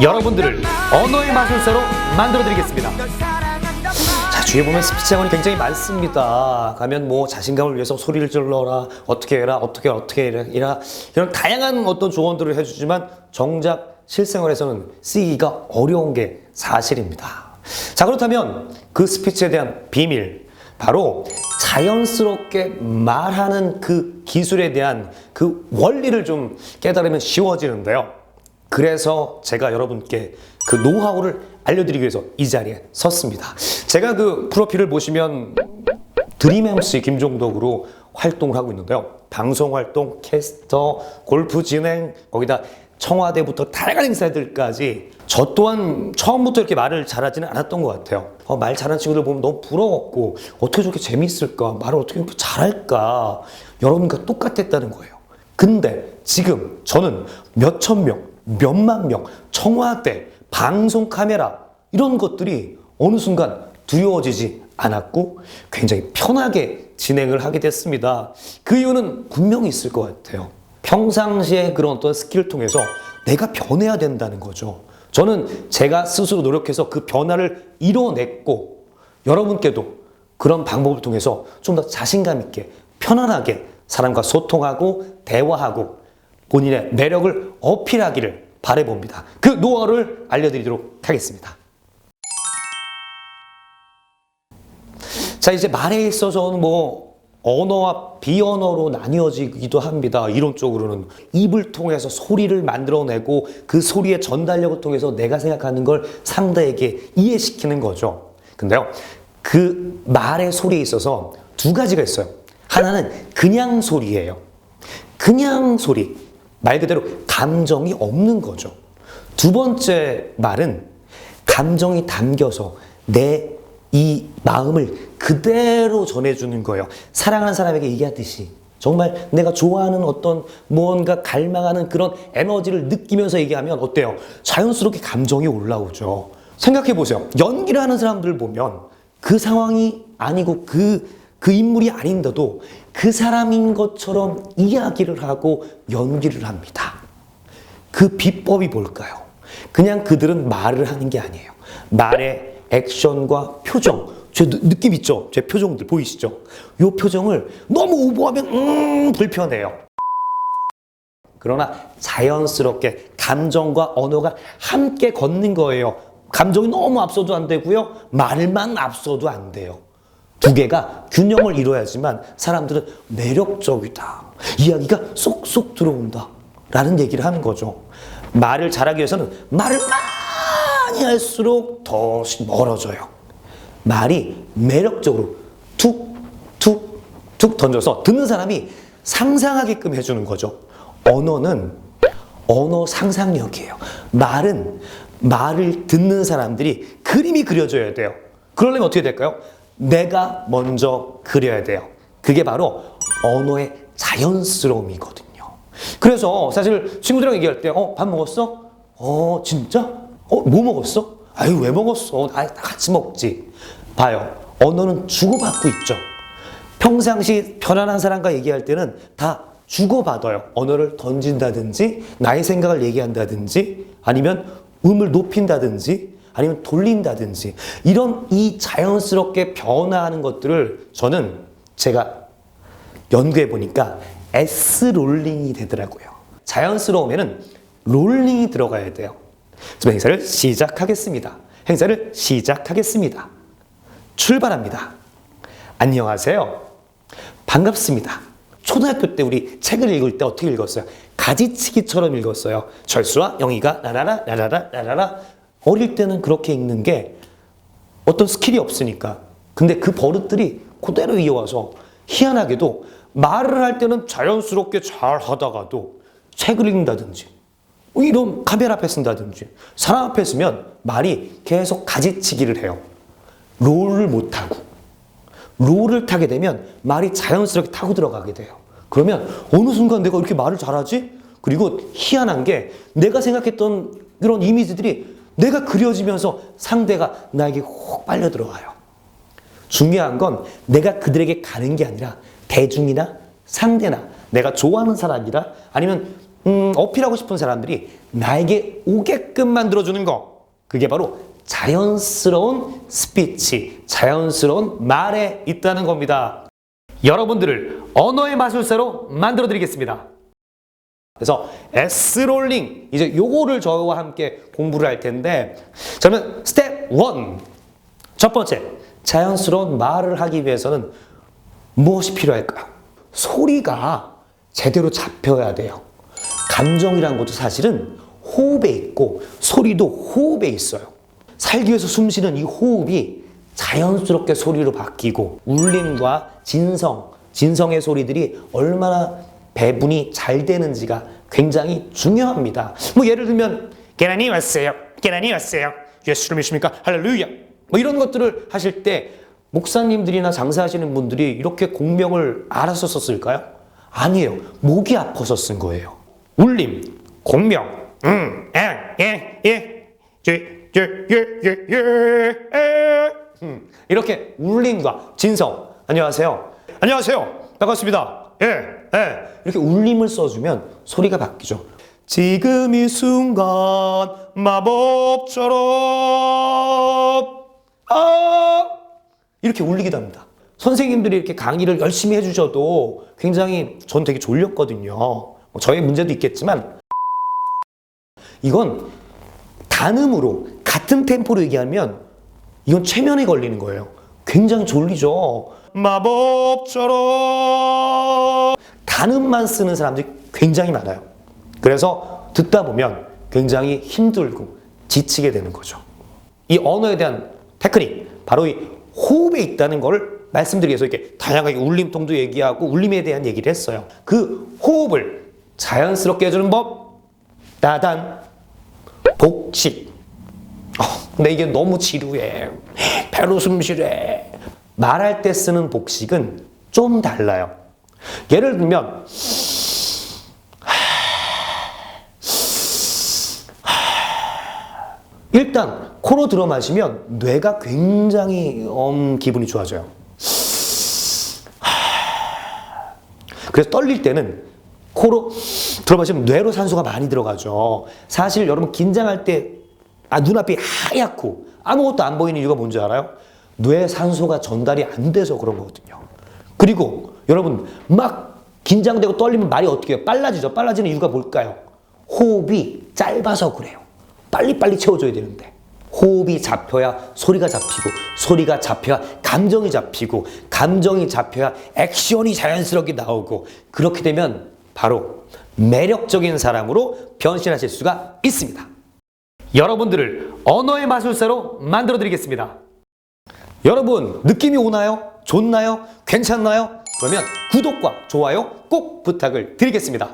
여러분들을 언어의 마술사로 만들어드리겠습니다. 자, 주위에 보면 스피치 학원이 굉장히 많습니다. 가면 뭐 자신감을 위해서 소리를 질러라, 어떻게 해라, 어떻게 해라, 이런 다양한 어떤 조언들을 해주지만 정작 실생활에서는 쓰기가 어려운 게 사실입니다. 자, 그렇다면 그 스피치에 대한 비밀, 바로 자연스럽게 말하는 그 기술에 대한 그 원리를 좀 깨달으면 쉬워지는데요. 그래서 제가 여러분께 그 노하우를 알려드리기 위해서 이 자리에 섰습니다. 제가 그 프로필을 보시면 드림 MC 김종덕으로 활동을 하고 있는데요. 방송 활동, 캐스터, 골프 진행, 거기다 청와대부터 다양한 행사들까지 저 또한 처음부터 이렇게 말을 잘하지는 않았던 것 같아요. 말 잘하는 친구들 보면 너무 부러웠고 어떻게 저렇게 재밌을까? 말을 어떻게 이렇게 잘할까? 여러분과 똑같았다는 거예요. 근데 지금 저는 몇천 명, 몇만 명, 청와대, 방송 카메라 이런 것들이 어느 순간 두려워지지 않았고 굉장히 편하게 진행을 하게 됐습니다. 그 이유는 분명히 있을 것 같아요. 평상시에 그런 어떤 스킬을 통해서 내가 변해야 된다는 거죠. 저는 제가 스스로 노력해서 그 변화를 이뤄냈고 여러분께도 그런 방법을 통해서 좀 더 자신감 있게 편안하게 사람과 소통하고 대화하고 본인의 매력을 어필하기를 바라봅니다. 그 노하우를 알려드리도록 하겠습니다. 자, 이제 말에 있어서는 뭐 언어와 비언어로 나뉘어지기도 합니다. 이론적으로는 입을 통해서 소리를 만들어내고 그 소리의 전달력을 통해서 내가 생각하는 걸 상대에게 이해시키는 거죠. 근데요, 그 말의 소리에 있어서 두 가지가 있어요. 하나는 그냥 소리예요. 그냥 소리, 말 그대로 감정이 없는 거죠. 두 번째 말은 감정이 담겨서 내 이 마음을 그대로 전해주는 거예요. 사랑하는 사람에게 얘기하듯이 정말 내가 좋아하는 어떤 무언가 갈망하는 그런 에너지를 느끼면서 얘기하면 어때요? 자연스럽게 감정이 올라오죠. 생각해 보세요. 연기를 하는 사람들을 보면 그 상황이 아니고 그 인물이 아닌데도 그 사람인 것처럼 이야기를 하고 연기를 합니다. 그 비법이 뭘까요? 그냥 그들은 말을 하는 게 아니에요. 말의 액션과 표정, 제 느낌 있죠? 제 표정들 보이시죠? 이 표정을 너무 오버하면 불편해요. 그러나 자연스럽게 감정과 언어가 함께 걷는 거예요. 감정이 너무 앞서도 안 되고요. 말만 앞서도 안 돼요. 두 개가 균형을 이뤄야지만 사람들은 매력적이다. 이야기가 쏙쏙 들어온다. 라는 얘기를 하는 거죠. 말을 잘하기 위해서는 말을 많이 할수록 더 멀어져요. 말이 매력적으로 툭툭툭 던져서 듣는 사람이 상상하게끔 해주는 거죠. 언어는 언어 상상력이에요. 말은 말을 듣는 사람들이 그림이 그려져야 돼요. 그러려면 어떻게 될까요? 내가 먼저 그려야 돼요. 그게 바로 언어의 자연스러움이거든요. 그래서 사실 친구들이랑 얘기할 때 밥 먹었어? 진짜? 뭐 먹었어? 아유, 왜 먹었어? 다 같이 먹지. 봐요. 언어는 주고받고 있죠. 평상시 편안한 사람과 얘기할 때는 다 주고받아요. 언어를 던진다든지 나의 생각을 얘기한다든지 아니면 음을 높인다든지 아니면 돌린다든지 이런 이 자연스럽게 변화하는 것들을 저는 제가 연구해 보니까 S 롤링이 되더라고요. 자연스러우면은 롤링이 들어가야 돼요. 그럼 행사를 시작하겠습니다. 행사를 시작하겠습니다. 출발합니다. 안녕하세요. 반갑습니다. 초등학교 때 우리 책을 읽을 때 어떻게 읽었어요? 가지치기처럼 읽었어요. 철수와 영희가 라라라 라라라 라라라. 어릴 때는 그렇게 읽는 게 어떤 스킬이 없으니까. 근데 그 버릇들이 그대로 이어와서 희한하게도 말을 할 때는 자연스럽게 잘 하다가도 책을 읽는다든지 이런 카메라 앞에 쓴다든지 사람 앞에 쓰면 말이 계속 가지치기를 해요. 롤을 못하고 롤을 타게 되면 말이 자연스럽게 타고 들어가게 돼요. 그러면 어느 순간 내가 이렇게 말을 잘하지? 그리고 희한한 게 내가 생각했던 그런 이미지들이 내가 그려지면서 상대가 나에게 혹 빨려 들어와요. 중요한 건 내가 그들에게 가는 게 아니라 대중이나 상대나 내가 좋아하는 사람이라 아니면 어필하고 싶은 사람들이 나에게 오게끔 만들어주는 거. 그게 바로 자연스러운 스피치, 자연스러운 말에 있다는 겁니다. 여러분들을 언어의 마술사로 만들어 드리겠습니다. 그래서 S롤링, 이제 요거를 저와 함께 공부를 할 텐데, 저는 스텝 1. 첫 번째, 자연스러운 말을 하기 위해서는 무엇이 필요할까요? 소리가 제대로 잡혀야 돼요. 감정이란 것도 사실은 호흡에 있고 소리도 호흡에 있어요. 살기 위해서 숨쉬는 이 호흡이 자연스럽게 소리로 바뀌고 울림과 진성의 소리들이 얼마나 배분이 잘 되는지가 굉장히 중요합니다. 뭐 예를 들면 계란이 왔어요. 계란이 왔어요. 예수를 믿습니까? 할렐루야. 뭐 이런 것들을 하실 때 목사님들이나 장사하시는 분들이 이렇게 공명을 알아서 썼을까요? 아니에요. 목이 아파서 쓴 거예요. 울림, 공명, 이렇게 울림과 진성. 안녕하세요. 안녕하세요. 반갑습니다. 이렇게 울림을 써주면 소리가 바뀌죠. 지금 이 순간 마법처럼 이렇게 울리기도 합니다. 선생님들이 이렇게 강의를 열심히 해주셔도 굉장히 전 되게 졸렸거든요. 저의 문제도 있겠지만 이건 단음으로 같은 템포로 얘기하면 이건 최면에 걸리는 거예요. 굉장히 졸리죠. 마법처럼 단음만 쓰는 사람들이 굉장히 많아요. 그래서 듣다 보면 굉장히 힘들고 지치게 되는 거죠. 이 언어에 대한 테크닉, 바로 이 호흡에 있다는 걸 말씀드리기 위해서 이렇게 다양하게 울림통도 얘기하고 울림에 대한 얘기를 했어요. 그 호흡을 자연스럽게 해주는 법, 따단, 복식. 근데 이게 너무 지루해. 배로 숨쉬래. 말할 때 쓰는 복식은 좀 달라요. 예를 들면 일단 코로 들어 마시면 뇌가 굉장히 기분이 좋아져요. 그래서 떨릴 때는 코로 들어 마시면 뇌로 산소가 많이 들어가죠. 사실 여러분 긴장할 때 눈앞이 하얗고 아무것도 안 보이는 이유가 뭔지 알아요? 뇌 산소가 전달이 안 돼서 그런 거거든요. 그리고 여러분 막 긴장되고 떨리면 말이 어떻게 해요? 빨라지죠. 빨라지는 이유가 뭘까요? 호흡이 짧아서 그래요. 빨리빨리 채워줘야 되는데 호흡이 잡혀야 소리가 잡히고 소리가 잡혀야 감정이 잡히고 감정이 잡혀야 액션이 자연스럽게 나오고 그렇게 되면 바로 매력적인 사람으로 변신하실 수가 있습니다. 여러분들을 언어의 마술사로 만들어 드리겠습니다. 여러분 느낌이 오나요? 좋나요? 괜찮나요? 그러면 구독과 좋아요 꼭 부탁을 드리겠습니다.